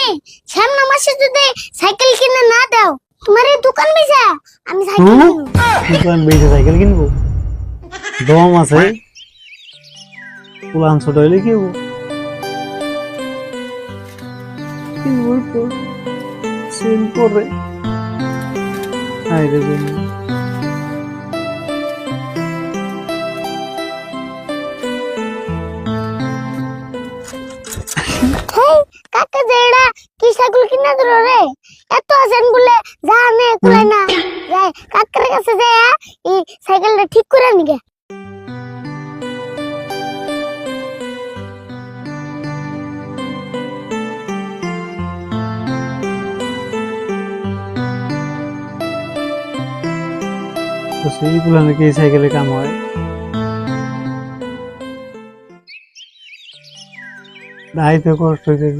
তুমি সামনে মাসে যদি সাইকেল কিনে না দাও তোমার এই দোকান বেচা আমি সাইকেল কিনবো। দোকান বেচে সাইকেল কিনবো? দম আছে, পুলান ছোট হইলে কি হবো? কিনবই তো, সেল করে আইরে বন্ধু। হেই কাকা যেড়া কি সাইকেল কিনে দিল রে এত আছেন বলে জানে কুলাই না যাই কাকার কাছে যায় এই সাইকেলটা ঠিক করে নিগে। তো সেই পুলানে কি সাইকেলে কাম হয়? দাইতে কষ্ট হইতেছে।